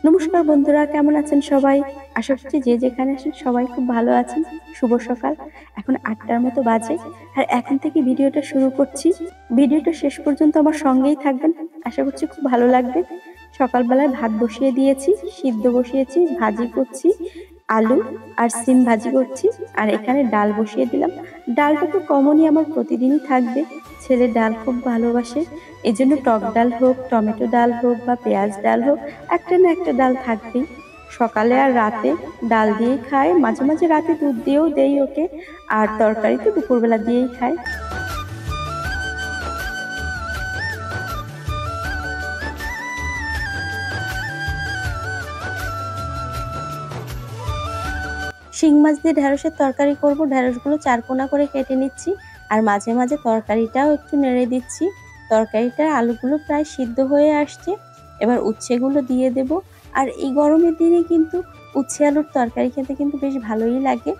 নমস্কার বন্ধুরা, কেমন আছেন সবাই? আশা করছি যে যেখানে আছেন সবাই খুব ভালো আছেন। শুভ সকাল। এখন 8টার মতো বাজে আর এখন থেকে ভিডিওটা শুরু করছি। ভিডিওটা শেষ পর্যন্ত আমার সঙ্গেই থাকবেন, আশা করছি খুব ভালো লাগবে। সকালবেলায় ভাত বসিয়ে দিয়েছি, সিদ্ধ বসিয়েছি, ভাজি করছি, আলু আর সিম ভাজি করছি। আর এখানে ডাল বসিয়ে দিলাম। ডালটা তো কমনই, আমার প্রতিদিনই থাকবে। ছেলে ডাল খুব ভালোবাসে, এই জন্য টক ডাল হোক, টমেটো ডাল হোক বা পেঁয়াজ ডাল হোক, একটা না একটা ডাল থাকবেই। সকালে আর রাতে ডাল দিয়েই খায়, মাঝে মাঝে রাতে দুধ দিয়েও দেই ওকে। আর তরকারি তো দুপুরবেলা দিয়েই খায়। শিং মাছ দিয়ে ঢেঁড়সের তরকারি করব। ঢেঁড়সগুলো চারকোনা করে কেটে নিচ্ছি আর মাঝে মাঝে তরকারিটাও একটু নেড়ে দিচ্ছি। তরকারিটার আলুগুলো প্রায় সিদ্ধ হয়ে আসছে, এবার উচ্ছেগুলো দিয়ে দেব। আর এই গরমের দিনে কিন্তু উচ্ছে আলুর তরকারি খেতে কিন্তু বেশ ভালোই লাগে।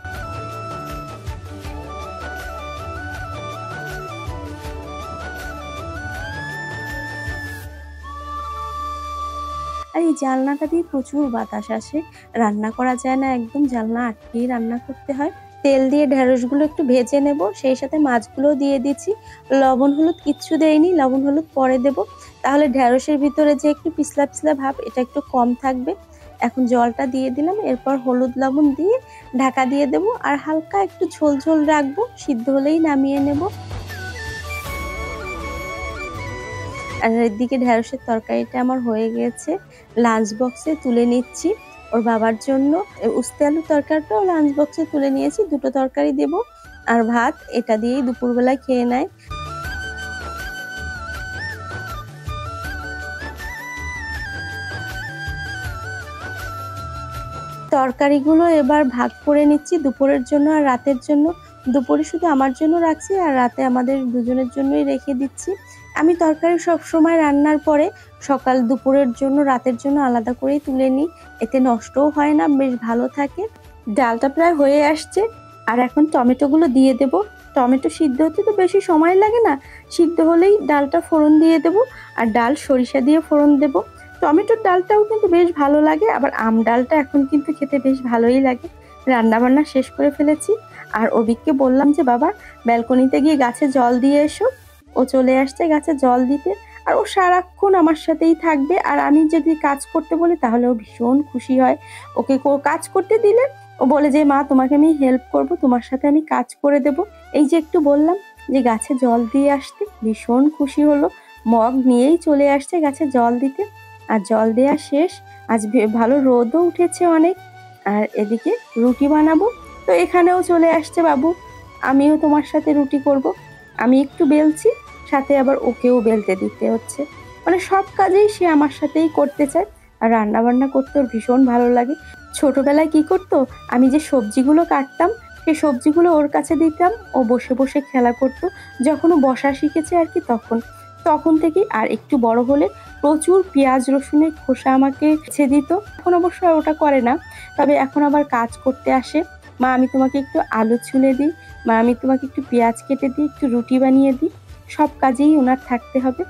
আর এই জানলাটা দিয়ে প্রচুর বাতাস আসে, রান্না করা যায় না, একদম জানলা আটকেই রান্না করতে হয়। তেল দিয়ে ঢেঁড়সগুলো একটু ভেজে নেব, সেই সাথে মাছগুলো দিয়ে দিচ্ছি। লবণ হলুদ কিচ্ছু দেইনি, লবণ হলুদ পরে দেব, তাহলে ঢেঁড়সের ভিতরে যে একটু পিছলা পিছলা ভাব এটা একটু কম থাকবে। এখন জলটা দিয়ে দিলাম, এরপর হলুদ লবণ দিয়ে ঢাকা দিয়ে দেব আর হালকা একটু ঝোল ঝোল রাখবো, সিদ্ধ হলেই নামিয়ে নেব। আর এদিকে ঢেঁড়সের তরকারিটা আমার হয়ে গেছে, লাঞ্চ বক্সে তুলে নিচ্ছি ওর বাবার জন্য। উস্তে আলুর তরকারিটাও লাঞ্চ বক্সে তুলে নিয়েছি, দুটো তরকারি দেব আর ভাত, এটা দিয়েই দুপুরবেলায় খেয়ে নেয়। তরকারিগুলো এবার ভাগ করে নিচ্ছি দুপুরের জন্য আর রাতের জন্য। দুপুরে শুধু আমার জন্য রাখছি আর রাতে আমাদের দুজনের জন্যই রেখে দিচ্ছি। আমি তরকারি সব সময় রান্নার পরে সকাল দুপুরের জন্য রাতের জন্য আলাদা করেই তুলে নিই, এতে নষ্টও হয় না, বেশ ভালো থাকে। ডালটা প্রায় হয়ে আসছে আর এখন টমেটোগুলো দিয়ে দেব। টমেটো সিদ্ধ হতে তো বেশি সময় লাগে না, সিদ্ধ হলেই ডালটা ফোড়ন দিয়ে দেব। আর ডাল সরিষা দিয়ে ফোড়ন দেব। টমেটোর ডালটাও কিন্তু বেশ ভালো লাগে, আবার আম ডালটা এখন কিন্তু খেতে বেশ ভালোই লাগে। রান্না বান্না শেষ করে ফেলেছি আর অভিককে বললাম যে বাবা ব্যালকনিতে গিয়ে গাছে জল দিয়ে এসো। ও চলে আসছে গাছে জল দিতে। আর ও সারাক্ষণ আমার সাথেই থাকবে, আর আমি যদি কাজ করতে বলি তাহলে ও ভীষণ খুশি হয়। ওকে কাজ করতে দিলে ও বলে যে মা তোমাকে আমি হেল্প করব, তোমার সাথে আমি কাজ করে দেব। এই যে একটু বললাম যে গাছে জল দিয়ে আসতে, ভীষণ খুশি হলো, মগ নিয়েই চলে আসছে গাছে জল দিতে। আর জল দেওয়া শেষ, আজ ভালো রোদও উঠেছে অনেক। আর এদিকে রুটি বানাবো, তো এখানেও চলে আসছে বাবু, আমিও তোমার সাথে রুটি করব। আমি একটু বেলছি, সাথে আবার ওকেও বেলতে দিতে হচ্ছে, মানে সব কাজেই সে আমার সাথেই করতে চায়। আর রান্না বান্না করতে ওর ভীষণ ভালো লাগে। ছোটবেলায় কি করতো, আমি যে সবজিগুলো কাটতাম সেই সবজিগুলো ওর কাছে দিতাম, ও বসে বসে খেলা করতো। যখন ও বসা শিখেছে আর কি, তখন তখন থেকেই। আর একটু বড় হলে প্রচুর পেঁয়াজ রসুনের খোসা আমাকে ছেড়ে দিত। এখন অবশ্য ওটা করে না, তবে এখন আবার কাজ করতে আসে। মা আমি তোমাকে একটু আলু ছুলে দিই, মা আমি তোমাকে একটু পেঁয়াজ কেটে দিই, একটু রুটি বানিয়ে দিই। সব কাজেই ওনার থাকতে হবে।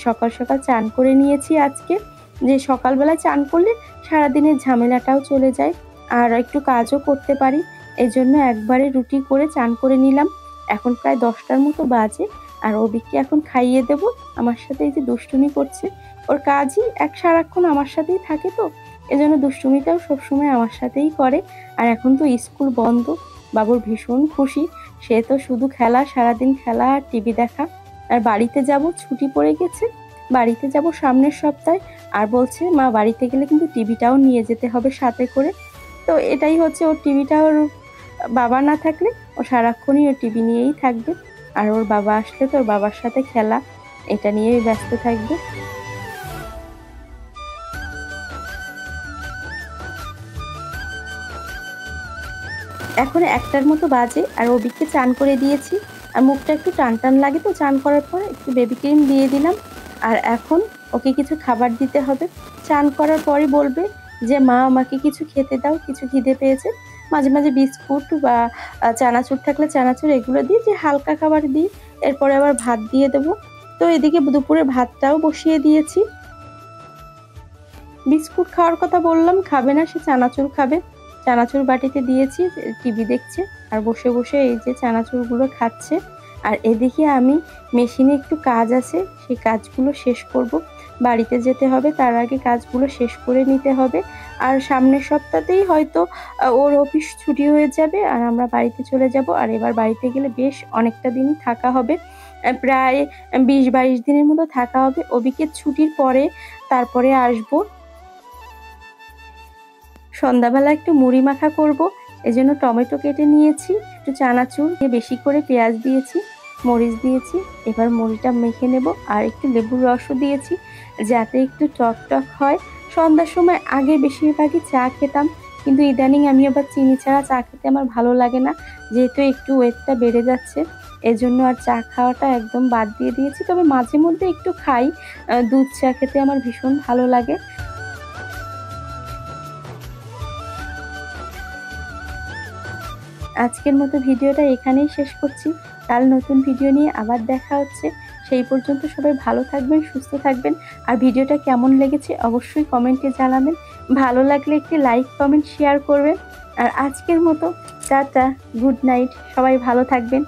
সকাল সকাল চান করে নিয়েছি আজকে, যে সকালবেলা চান করলে সারাদিনের ঝামেলাটাও চলে যায় আর একটু কাজও করতে পারি। এই জন্য একবারে রুটি করে চান করে নিলাম। এখন প্রায় 10টার মতো বাজে আর অবিককে এখন খাইয়ে দেব। আমার সাথে এই যে দুষ্টুমি করছে, ওর কাজই এক সারাক্ষণ আমার সাথেই থাকে, তো এজন্য দুষ্টুমিটাও সবসময় আমার সাথেই করে। আর এখন তো স্কুল বন্ধ, বাবুর ভীষণ খুশি, সে তো শুধু খেলা, সারাদিন খেলা আর টিভি দেখা। আর বাড়িতে যাব, ছুটি পড়ে গেছে, বাড়িতে যাব সামনের সপ্তাহে। আর বলছে মা বাড়িতে গেলে কিন্তু টিভিটাও নিয়ে যেতে হবে সাথে করে। তো এটাই হচ্ছে, ওর টিভিটা ওর বাবা না থাকলে ও সারাক্ষণই ওর টিভি নিয়েই থাকবে। আর ওর বাবা আসলে তো ওর বাবার সাথে খেলা, এটা নিয়েই ব্যস্ত থাকবে। এখন 1টার মতো বাজে আর অবিককে চান করে দিয়েছি। আর মুখটা একটু টান টান লাগে, তো চান করার পর একটু বেবি ক্রিম দিয়ে দিলাম। আর এখন ওকে কিছু খাবার দিতে হবে। চান করার পরই বলবে যে মা আমাকে কিছু খেতে দাও, কিছু খিদে পেয়েছে। মাঝে মাঝে বিস্কুট বা চানাচুর থাকলে চানাচুর এগুলো দিই, যে হালকা খাবার দিই। এরপরে আবার ভাত দিয়ে দেবো। তো এদিকে দুপুরে ভাতটাও বসিয়ে দিয়েছি। বিস্কুট খাওয়ার কথা বললাম, খাবে না, সে চানাচুর খাবে। চানাচুর বাটিতে দিয়েছি, টিভি দেখছে আর বসে বসে এই যে চানাচুরগুলো খাচ্ছে। আর এদিকে আমি মেশিনে একটু কাজ আছে, সেই কাজগুলো শেষ করব। বাড়িতে যেতে হবে, তার আগে কাজগুলো শেষ করে নিতে হবে। আর সামনের সপ্তাহতেই হয়তো ওর অফিস ছুটি হয়ে যাবে আর আমরা বাড়িতে চলে যাব। আর এবার বাড়িতে গেলে বেশ অনেকটা দিনই থাকা হবে, প্রায় ২০-২২ দিনের মতো থাকা হবে। অবিকের ছুটির পরে তারপরে আসবো। সন্ধ্যাবেলা একটু মুড়ি মাখা করব, এজন্য টমেটো কেটে নিয়েছি, একটু চানাচুর দিয়ে বেশি করে পেঁয়াজ দিয়েছি, মরিচ দিয়েছি। এবার মুড়িটা মেখে নেব আর একটু লেবুর রসও দিয়েছি যাতে একটু টক টক হয়। সন্ধ্যার সময় আগে বেশিরভাগই চা খেতাম, কিন্তু ইদানিং আমি আবার চিনি ছাড়া চা খেতে আমার ভালো লাগে না, যেহেতু একটু ওয়েটটা বেড়ে যাচ্ছে। এজন্য আর চা খাওয়াটা একদম বাদ দিয়ে দিয়েছি। তবে মাঝে মধ্যে একটু খাই, দুধ চা খেতে আমার ভীষণ ভালো লাগে। আজকের মতো ভিডিওটা এখানেই শেষ করছি। কাল নতুন ভিডিও নিয়ে আবার দেখা হচ্ছে। সেই পর্যন্ত সবাই ভালো থাকবেন, সুস্থ থাকবেন। আর ভিডিওটা কেমন লেগেছে অবশ্যই কমেন্টে জানাবেন। ভালো লাগলে একটি লাইক, কমেন্ট, শেয়ার করবেন। আর আজকের মতো টাটা, গুড নাইট, সবাই ভালো থাকবেন।